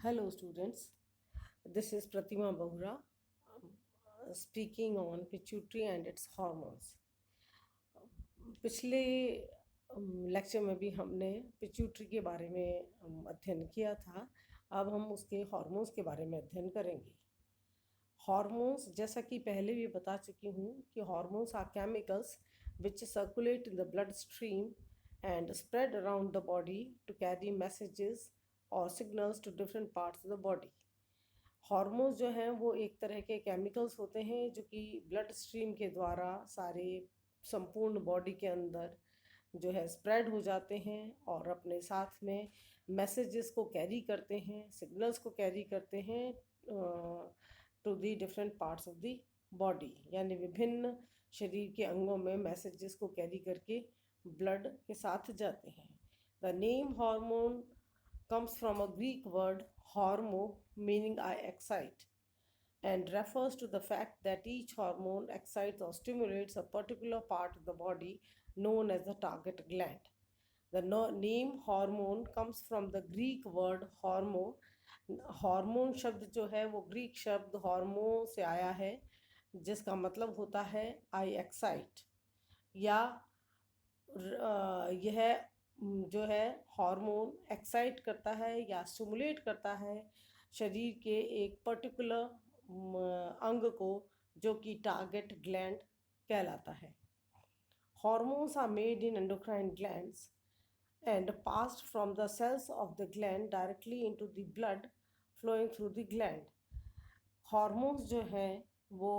Hello students, this is Pratima Bahura speaking on pituitary and its hormones. पिछले lecture में भी हमने pituitary के बारे में अध्ययन किया था। अब हम उसके हार्मोन्स के बारे में अध्ययन करेंगे। हार्मोन्स, जैसा कि पहले भी बता चुकी हूँ कि hormones are chemicals which circulate in the bloodstream and spread around the body to carry messages or signals to different parts of the body. Hormones जो हैं वो एक तरह के केमिकल्स होते हैं जो कि ब्लड स्ट्रीम के द्वारा सारे संपूर्ण बॉडी के अंदर जो है स्प्रेड हो जाते हैं और अपने साथ में मैसेजेस को कैरी करते हैं, सिग्नल्स को कैरी करते हैं to the different parts of the body, यानी विभिन्न शरीर के अंगों में मैसेजेस को कैरी करके ब्लड के साथ जाते हैं। The name hormone comes from a Greek word hormo, meaning I excite, and refers to the fact that each hormone excites or stimulates a particular part of the body known as the target gland. The name hormone comes from the Greek word hormo. Hormone शब्द जो है वो Greek शब्द हार्मो से आया है, जिसका मतलब होता है आई एक्साइट, या यह जो है हार्मोन एक्साइट करता है या स्टिमुलेट करता है शरीर के एक पर्टिकुलर अंग को, जो कि टारगेट ग्लैंड कहलाता है। Hormones are made in endocrine glands and passed from the cells of the gland directly into the blood flowing through the gland. Hormones जो हैं वो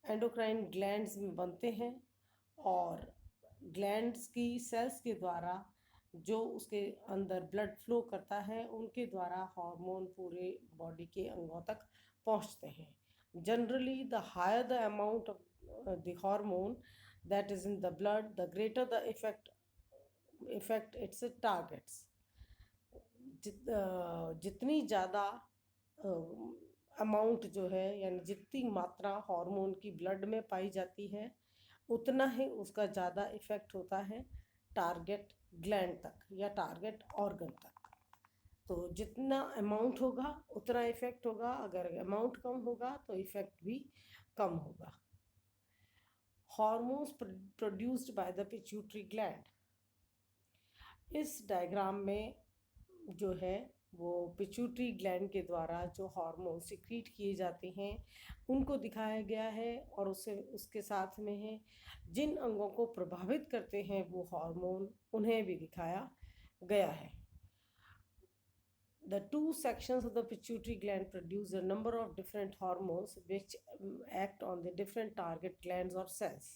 एंडोक्राइन ग्लैंड्स में बनते हैं और ग्लैंड्स की सेल्स के द्वारा जो उसके अंदर ब्लड फ्लो करता है उनके द्वारा हार्मोन पूरे बॉडी के अंगों तक पहुंचते हैं। Generally the higher the amount of the hormone that is in the blood, the greater the effect its targets. जितनी ज़्यादा अमाउंट जो है, यानी जितनी मात्रा हार्मोन की ब्लड में पाई जाती है, उतना ही उसका ज़्यादा इफ़ेक्ट होता है टारगेट ग्लैंड तक या टारगेट ऑर्गन तक। तो जितना अमाउंट होगा उतना इफ़ेक्ट होगा, अगर अमाउंट कम होगा तो इफ़ेक्ट भी कम होगा। Hormones produced by the pituitary gland. इस डायग्राम में जो है वो पिट्यूटरी ग्लैंड के द्वारा जो हार्मोन सिक्रीट किए जाते हैं उनको दिखाया गया है, और उसके साथ में है जिन अंगों को प्रभावित करते हैं वो हार्मोन, उन्हें भी दिखाया गया है। The two sections of the pituitary gland produce a number of different hormones which act on the different target glands or cells.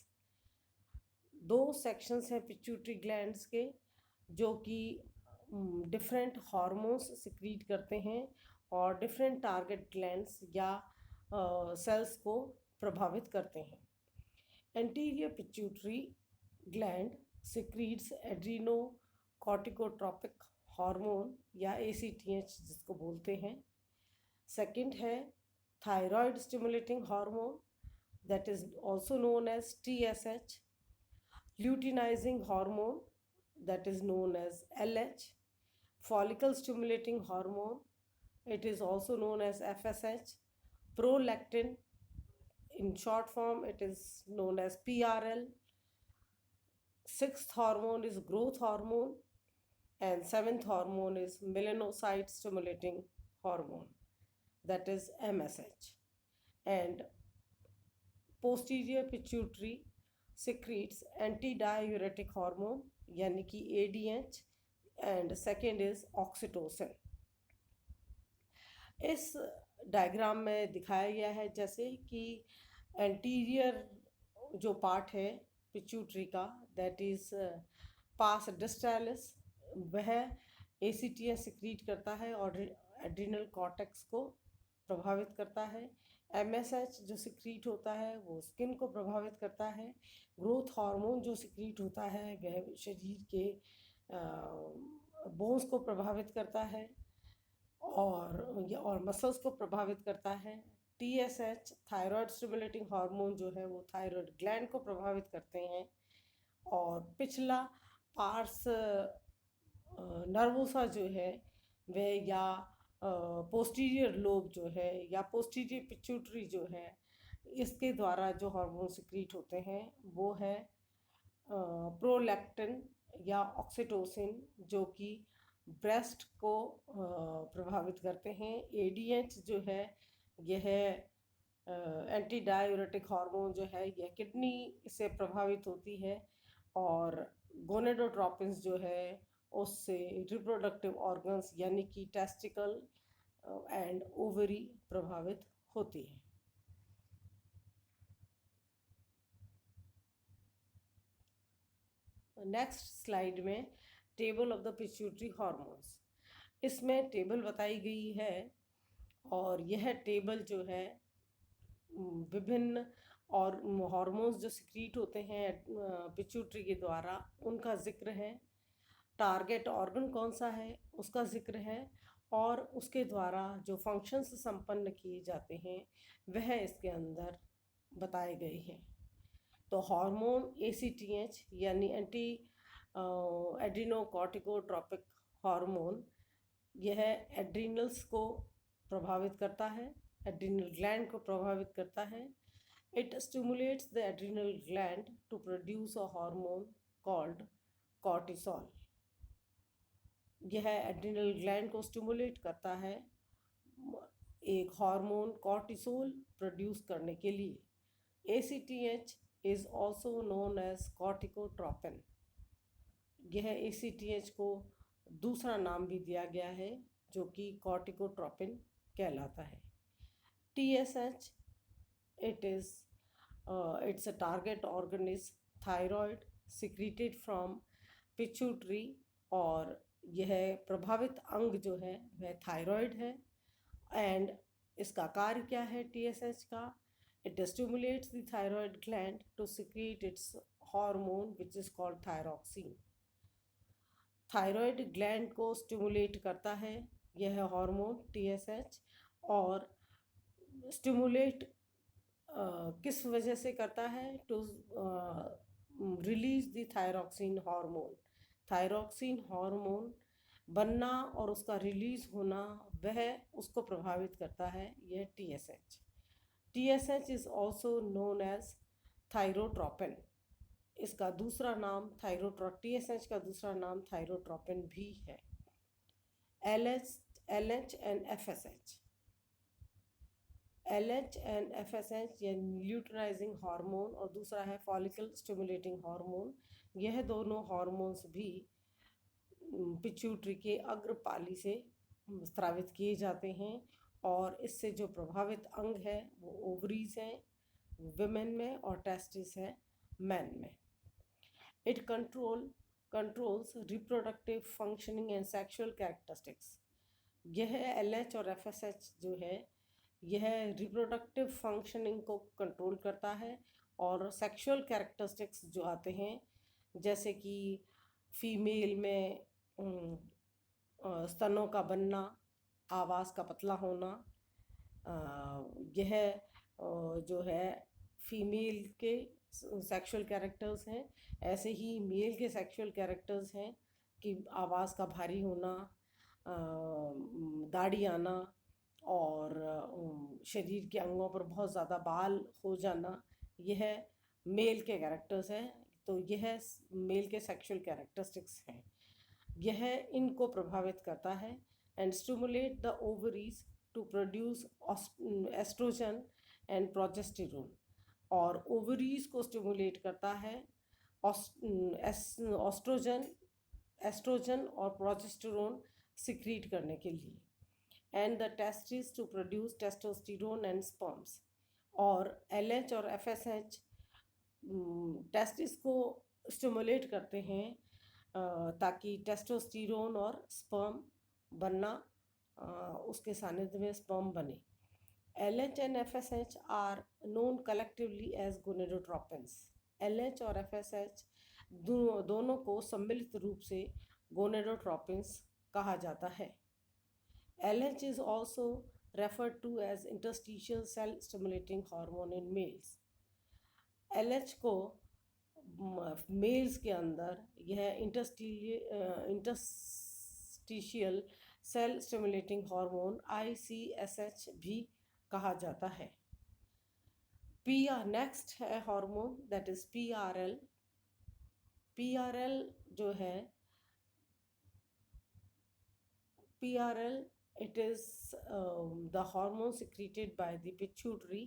दो सेक्शंस हैं पिट्यूटरी ग्लैंड्स के जो कि डिफरेंट हार्मोन्स सिक्रीट करते हैं और डिफरेंट टारगेट ग्लैंड्स या cells को प्रभावित करते हैं। Anterior pituitary gland secretes adreno corticotropic hormone या ACTH जिसको बोलते हैं। सेकंड है thyroid stimulating hormone that is also known as TSH, luteinizing hormone that is known as LH, follicle stimulating hormone, it is also known as FSH, prolactin, in short form it is known as PRL, sixth hormone is growth hormone, and seventh hormone is melanocyte stimulating hormone, that is MSH. And posterior pituitary secretes antidiuretic hormone यानी कि ADH, and second is oxytocin. इस diagram में दिखाया गया है जैसे कि anterior जो पार्ट है पिट्यूटरी का, दैट इज पास डिस्टालिस, वह ACTH सिक्रीट करता है और एड्रिनल कॉर्टेक्स को प्रभावित करता है। MSH जो सिक्रीट होता है वो स्किन को प्रभावित करता है। ग्रोथ हार्मोन जो सिक्रीट होता है वह शरीर के बोन्स को प्रभावित करता है और मसल्स को प्रभावित करता है। TSH थायराइड स्टिमुलेटिंग हार्मोन जो है वो थायराइड ग्लैंड को प्रभावित करते हैं। और पिछला पार्स नर्वोसा जो है वह या पोस्टीरियर लोब जो है या पोस्टीरियर पिट्यूटरी जो है, इसके द्वारा जो हार्मोन सिक्रीट होते हैं वो है प्रोलैक्टिन या ऑक्सीटोसिन, जो कि ब्रेस्ट को प्रभावित करते हैं। एडीएच जो है यह एंटी डायूरेटिक हार्मोन जो है यह किडनी से प्रभावित होती है, और गोनेडोट्रोपिन्स जो है उससे रिप्रोडक्टिव ऑर्गन्स यानी कि टेस्टिकल एंड ओवरी प्रभावित होती है। नेक्स्ट स्लाइड में table of the pituitary hormones, इसमें टेबल बताई गई है, और यह टेबल जो है विभिन्न और हार्मोन्स जो सिक्रीट होते हैं पिट्यूटरी के द्वारा उनका जिक्र है। टारगेट ऑर्गन कौन सा है उसका जिक्र है, और उसके द्वारा जो फंक्शंस संपन्न किए जाते हैं वह इसके अंदर बताए गए हैं। तो हार्मोन ACTH यानी एंटी एड्रीनोकॉर्टिकोट्रोपिक हार्मोन, यह एड्रीनल्स को प्रभावित करता है, एड्रीनल ग्लैंड को प्रभावित करता है। It stimulates the adrenal gland to produce a hormone called cortisol. यह एड्रीनल ग्लैंड को स्टिमुलेट करता है एक हार्मोन कॉर्टिसोल प्रोड्यूस करने के लिए। ACTH is also known as corticotropin. यह ACTH को दूसरा नाम भी दिया गया है जो कि कॉर्टिकोट्रोपिन कहलाता है। TSH, its a target organ is thyroid secreted from pituitary, और यह प्रभावित अंग जो है वह थायराइड है। एंड इसका कार्य क्या है TSH का? It stimulates the thyroid gland to secrete its hormone which is called thyroxine. Thyroid gland को स्टिमुलेट करता है यह हार्मोन TSH, और स्टिमुलेट किस वजह से करता है? To release the thyroxine hormone. Thyroxine hormone बनना और उसका रिलीज होना वह उसको प्रभावित करता है यह TSH। TSH is also known as thyrotropin. इसका दूसरा नाम TSH का दूसरा नाम थायरोट्रोपिन भी है। LH and FSH। LH and FSH या ल्यूटेनाइजिंग हार्मोन, और दूसरा है फॉलिकल स्टिमुलेटिंग हार्मोन। यह दोनों हार्मोन्स भी पिट्यूटरी के अग्रपाली से स्रावित किए जाते हैं, और इससे जो प्रभावित अंग है वो ओवरीज हैं विमेन में और टेस्टिस है मैन में। It controls reproductive functioning and sexual characteristics. यह LH और FSH जो है यह रिप्रोडक्टिव फंक्शनिंग को कंट्रोल करता है, और सेक्सुअल कैरेक्टरिस्टिक्स जो आते हैं जैसे कि फीमेल में स्तनों का बनना, आवाज़ का पतला होना, यह जो है फीमेल के सेक्सुअल कैरेक्टर्स हैं। ऐसे ही मेल के सेक्सुअल कैरेक्टर्स हैं कि आवाज़ का भारी होना, दाढ़ी आना, और शरीर के अंगों पर बहुत ज़्यादा बाल हो जाना, यह मेल के कैरेक्टर्स हैं। तो यह मेल के सेक्सुअल कैरेक्टरिस्टिक्स हैं, यह इनको प्रभावित करता है। And stimulate the ovaries to produce estrogen and progesterone, और ओवरीज को स्टिमुलेट करता है एस्ट्रोजन और प्रोजेस्टेरोन सिक्रीट करने के लिए। And the testis to produce testosterone and sperms, और LH और FSH टेस्टिस को स्टिमुलेट करते हैं ताकि टेस्टोस्टेरोन और स्पर्म बनना, उसके सानिध्य में स्पर्म बने। LH and FSH are known collectively as gonadotropins. LH और FSH दोनों को सम्मिलित रूप से gonadotropins कहा जाता है। LH is also referred to as interstitial cell stimulating hormone in males. LH को मेल्स के अंदर यह interstitial cell stimulating hormone ICSH भी कहा जाता है। नेक्स्ट है hormone that is PRL। PRL जो है PRL it is the hormone secreted by the pituitary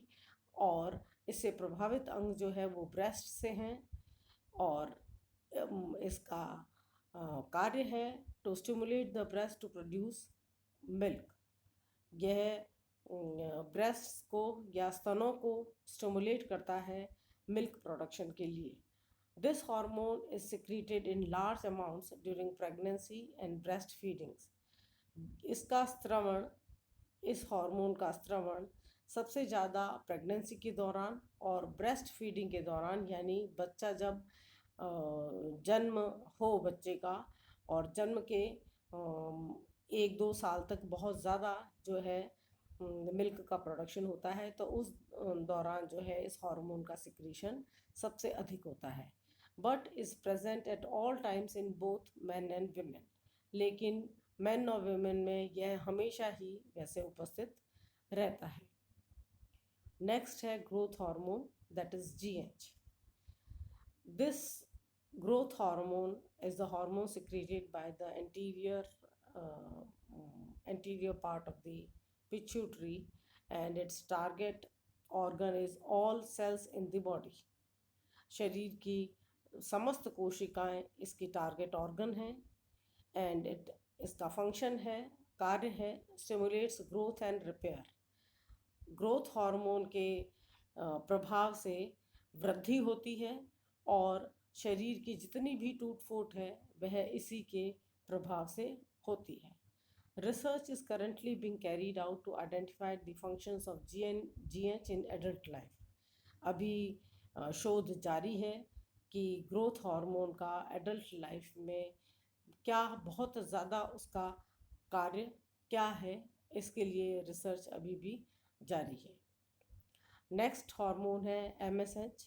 और इससे प्रभावित अंग जो है वो ब्रेस्ट से हैं और इसका कार्य है to stimulate the breast to produce milk. यह ब्रेस्ट को या स्तनों को स्टिमुलेट करता है मिल्क प्रोडक्शन के लिए। This hormone is secreted in large amounts during pregnancy and breast feedings. इसका स्त्रवण, इस हार्मोन का स्त्रवण सबसे ज़्यादा प्रेगनेंसी के दौरान और ब्रेस्ट फीडिंग के दौरान, यानी बच्चा जब जन्म हो बच्चे का और जन्म के 1-2 साल तक बहुत ज़्यादा जो है मिल्क का प्रोडक्शन होता है, तो उस दौरान जो है इस हार्मोन का सिक्रीशन सबसे अधिक होता है। But is present at all times in both man and women. लेकिन मैन और विमेन में यह हमेशा ही वैसे उपस्थित रहता है। नेक्स्ट है growth hormone that is GH। This growth hormone is the hormone secreted by the anterior part of the pituitary and its target organ is all cells in the body। शरीर की समस्त कोशिकाएं इसकी टारगेट ऑर्गन हैं and इसका function है, कार्य है stimulates growth and repair. Growth hormone के प्रभाव से वृद्धि होती है और शरीर की जितनी भी टूट फूट है वह इसी के प्रभाव से होती है। Research is currently being carried out to identify the functions of GH in adult life. अभी शोध जारी है कि ग्रोथ हार्मोन का एडल्ट लाइफ में क्या बहुत ज़्यादा उसका कार्य क्या है, इसके लिए रिसर्च अभी भी जारी है। नेक्स्ट हार्मोन है MSH।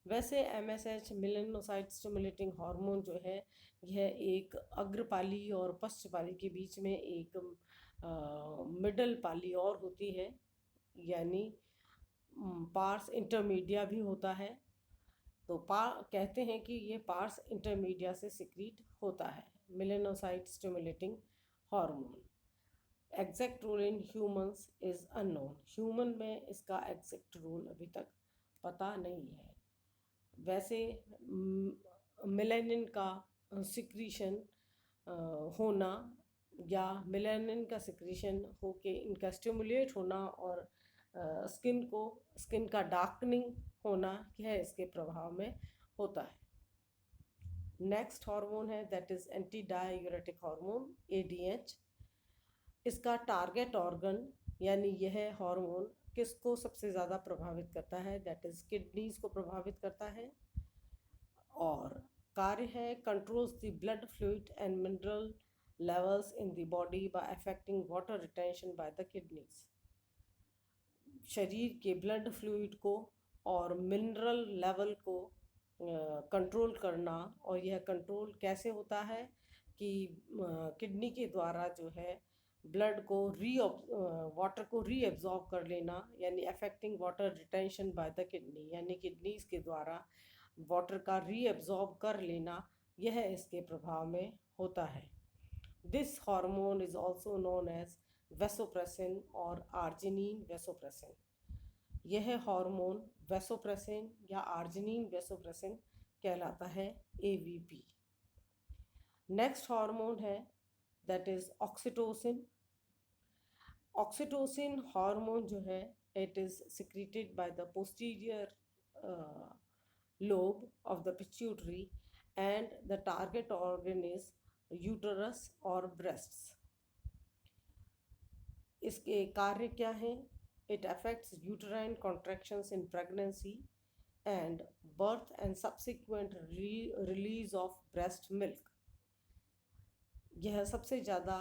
वैसे MSH मेलानोसाइट स्टिमुलेटिंग हार्मोन जो है यह एक अग्रपाली और पश्चपाली के बीच में एक मिडल पाली और होती है, यानी पार्स इंटरमीडिया भी होता है। तो कहते हैं कि ये पार्स इंटरमीडिया से सिक्रीट होता है melanocyte stimulating hormone. Exact role in humans is unknown. Human में इसका एग्जैक्ट रोल अभी तक पता नहीं है। वैसे मेलानिन का सिक्रीशन होना या मेलानिन का सिक्रीशन होके इनका स्टिमुलेट होना और स्किन का डार्कनिंग होना यह इसके प्रभाव में होता है। नेक्स्ट हार्मोन है that is anti diuretic hormone ADH। इसका टारगेट ऑर्गन यानी यह हार्मोन किसको सबसे ज़्यादा प्रभावित करता है, दैट इज किडनीज को प्रभावित करता है और कार्य है controls the blood fluid and mineral levels in the body by affecting water retention by the kidneys. शरीर के ब्लड फ्लूइड को और मिनरल लेवल को कंट्रोल करना, और यह कंट्रोल कैसे होता है कि किडनी के द्वारा जो है ब्लड को वाटर को रीअब्जॉर्ब कर लेना, यानी affecting water retention by the kidney, यानी किडनीज के द्वारा वाटर का रीअब्जॉर्ब कर लेना, यह इसके प्रभाव में होता है। This hormone is also known as vasopressin और आर्जिनिन वेसोप्रेसिन। यह हार्मोन वेसोप्रेसिन या आर्जिनिन वेसोप्रेसिन कहलाता है AVP। नेक्स्ट हार्मोन है that is oxytocin. Oxytocin hormone जो है it is secreted by the posterior lobe of the pituitary and the target organ is uterus और breasts. इसके कार्य क्या हैं? It affects uterine contractions in pregnancy and birth and subsequent release of breast milk. यह सबसे ज़्यादा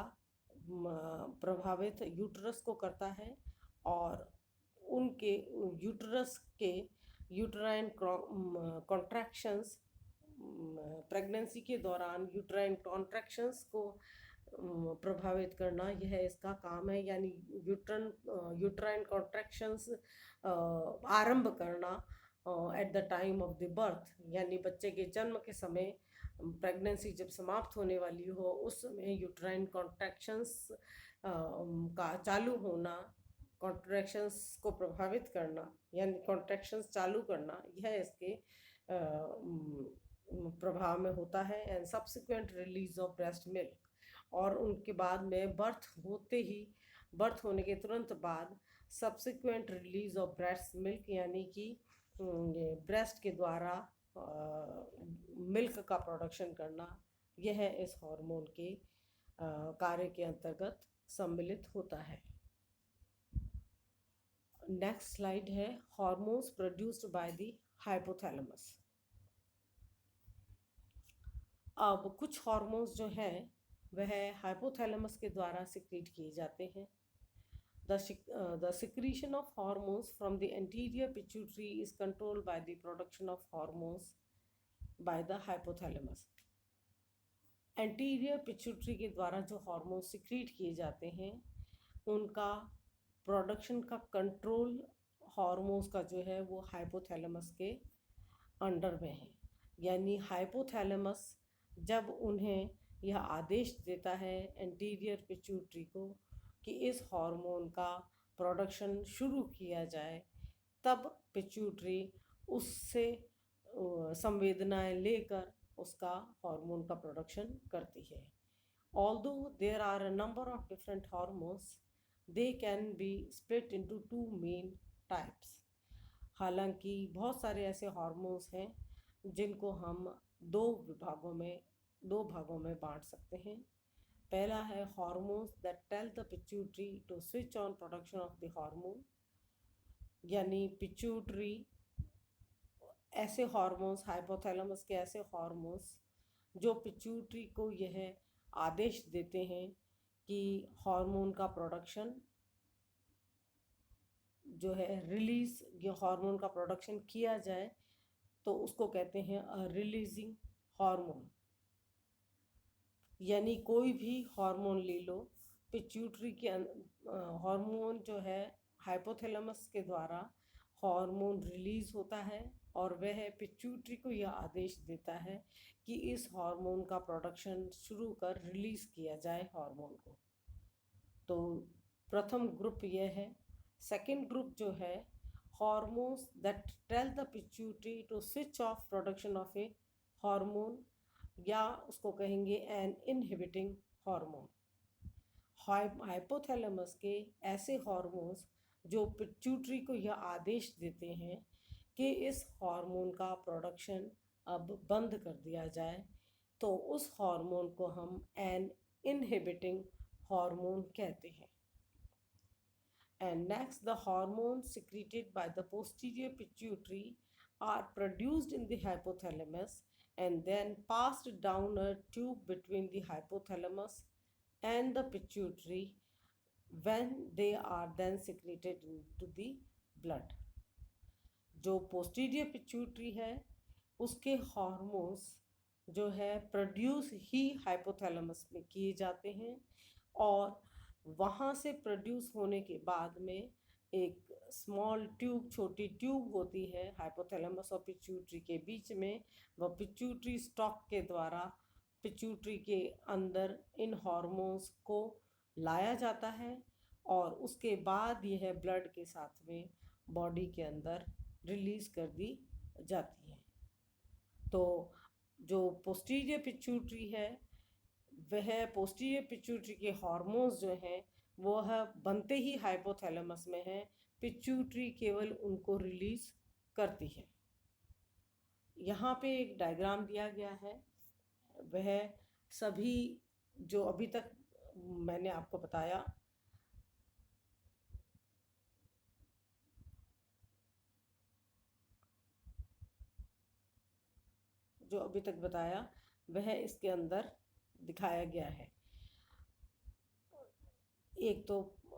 प्रभावित uterus को करता है और उनके यूटरस के यूटराइन कॉन्ट्रैक्शंस, प्रेगनेंसी के दौरान यूटराइन कॉन्ट्रैक्शंस को प्रभावित करना, यह इसका काम है। यानी यूट्राइन कॉन्ट्रैक्शंस आरंभ करना at the time of the birth, यानी बच्चे के जन्म के समय, प्रेगनेंसी जब समाप्त होने वाली हो उस समय यूट्राइन कॉन्ट्रैक्शंस का चालू होना, कॉन्ट्रैक्शंस को प्रभावित करना यानी कॉन्ट्रैक्शंस चालू करना, यह इसके प्रभाव में होता है। And subsequent release of breast milk, और उनके बाद में बर्थ होने के तुरंत बाद subsequent release of breast milk, यानी कि ब्रेस्ट के द्वारा मिल्क का प्रोडक्शन करना, यह इस हार्मोन के कार्य के अंतर्गत सम्मिलित होता है। नेक्स्ट स्लाइड है hormones produced by the hypothalamus. अब कुछ हार्मोन्स जो हैं वह हाइपोथैलेमस के द्वारा सिक्रीट किए जाते हैं। The secretion of hormones from the anterior pituitary is controlled by the production of hormones by the hypothalamus. Anterior pituitary के द्वारा जो हार्मोन सिक्रीट किए जाते हैं उनका प्रोडक्शन का कंट्रोल हार्मोन्स का जो है वो हाइपोथैलेमस के अंडर में है। यानी हाइपोथैलेमस जब उन्हें यह आदेश देता है एंटीरियर पिट्यूटरी को कि इस हार्मोन का प्रोडक्शन शुरू किया जाए, तब पिट्यूटरी उससे संवेदनाएं लेकर उसका हार्मोन का प्रोडक्शन करती है। Although there are a number of different hormones, they can be split into 2 main types. हालांकि बहुत सारे ऐसे हार्मोन्स हैं जिनको हम दो भागों में बांट सकते हैं। पहला है hormones that tell the pituitary to switch on production of the hormone, यानी पिट्यूटरी ऐसे हार्मोन्स, हाइपोथैलेमस के ऐसे हार्मोन्स जो पिट्यूटरी को यह आदेश देते हैं कि हार्मोन का प्रोडक्शन जो है रिलीज, ये हार्मोन का प्रोडक्शन किया जाए, तो उसको कहते हैं रिलीजिंग हार्मोन। यानी कोई भी हार्मोन ले लो, पिट्यूटरी के हार्मोन जो है हाइपोथैलेमस के द्वारा हार्मोन रिलीज होता है और वह पिट्यूटरी को यह आदेश देता है कि इस हार्मोन का प्रोडक्शन शुरू कर रिलीज किया जाए हार्मोन को। तो प्रथम ग्रुप यह है। सेकंड ग्रुप जो है hormones that tell the pituitary to switch off production of a hormone, या उसको कहेंगे एन इनहिबिटिंग हार्मोन। हाइपोथैलेमस के ऐसे हार्मोन्स जो पिट्यूटरी को यह आदेश देते हैं कि इस हार्मोन का प्रोडक्शन अब बंद कर दिया जाए, तो उस हार्मोन को हम एन इनहिबिटिंग हार्मोन कहते हैं। And next, the hormones secreted by the posterior pituitary are produced in the hypothalamus and then passed down a tube between the hypothalamus and the pituitary, when they are then secreted into the blood. जो posterior pituitary है उसके hormones जो है produce ही hypothalamus में किए जाते हैं, और वहाँ से प्रोड्यूस होने के बाद में एक स्मॉल ट्यूब, छोटी ट्यूब होती है हाइपोथैलेमस और पिट्यूटरी के बीच में। वह पिट्यूटरी स्टॉक के द्वारा पिट्यूटरी के अंदर इन हार्मोन्स को लाया जाता है और उसके बाद यह ब्लड के साथ में बॉडी के अंदर रिलीज कर दी जाती है। तो जो पोस्टीरियर पिट्यूटरी है वह पोस्टीरियर पिट्यूटरी के हार्मोन्स जो हैं वह बनते ही हाइपोथैलेमस में है, पिट्यूटरी केवल उनको रिलीज करती है। यहाँ पे एक डायग्राम दिया गया है, वह सभी जो अभी तक मैंने आपको बताया वह इसके अंदर दिखाया गया है। एक तो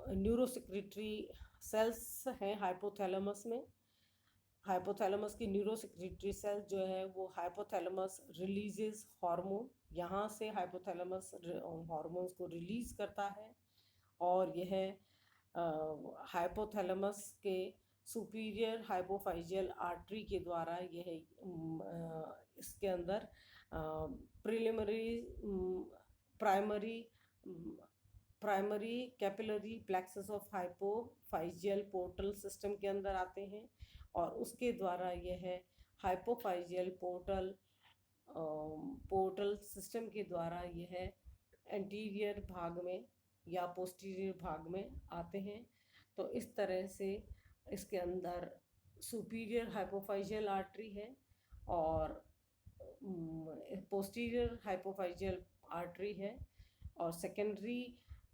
न्यूरोसेक्रेटरी सेल्स हैं हाइपोथैलेमस में। हाइपोथैलेमस की न्यूरोसेक्रेटरी सेल जो है वो हाइपोथैलेमस रिलीजेस हार्मोन, यहाँ से हाइपोथैलेमस हार्मोन्स को रिलीज़ करता है और यह हाइपोथैलेमस के सुपीरियर हाइपोफाइजियल आर्टरी के द्वारा यह इसके अंदर primary capillary plexus of hypophyseal portal system के अंदर आते हैं और उसके द्वारा यह हाइपोफाइजियल पोर्टल सिस्टम के द्वारा यह एंटीरियर भाग में या पोस्टीरियर भाग में आते हैं। तो इस तरह से इसके अंदर सुपीरियर हाइपोफाइजियल आर्टरी है और पोस्टीरियर हाइपोफाइजियल आर्टरी है और secondary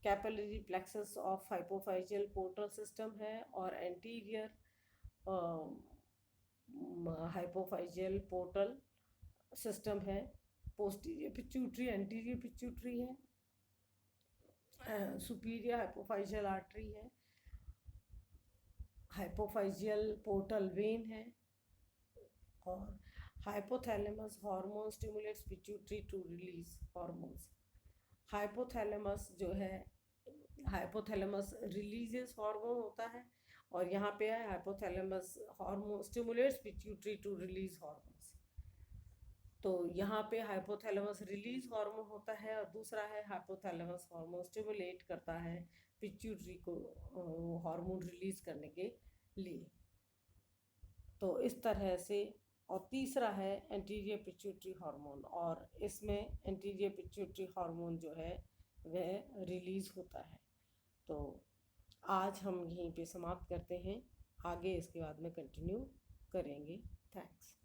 capillary plexus of hypophyseal portal system है और एंटीरियर हाइपोफाइजियल पोर्टल सिस्टम है। पोस्टीरियर पिट्यूटरी एंटीरियर पिट्यूटरी है, सुपीरियर हाइपोफाइजियल आर्टरी है, हाइपोफाइजियल पोर्टल वेन है और hypothalamus hormone stimulates pituitary to release hormones. Hypothalamus जो है हाइपोथैलेमस रिलीजेस हार्मोन होता है और यहाँ पे है hypothalamus hormone stimulates pituitary to release hormones. तो यहाँ पे हाइपोथैलेमस रिलीज हार्मोन होता है और दूसरा है हाइपोथैलेमस हार्मोन स्टिमुलेट करता है पिट्यूटरी को हार्मोन रिलीज करने के लिए। तो इस तरह से और तीसरा है एंटीरियर पिट्यूटरी हार्मोन और इसमें एंटीरियर पिट्यूटरी हार्मोन जो है वह रिलीज होता है। तो आज हम यहीं पे समाप्त करते हैं, आगे इसके बाद में कंटिन्यू करेंगे। थैंक्स।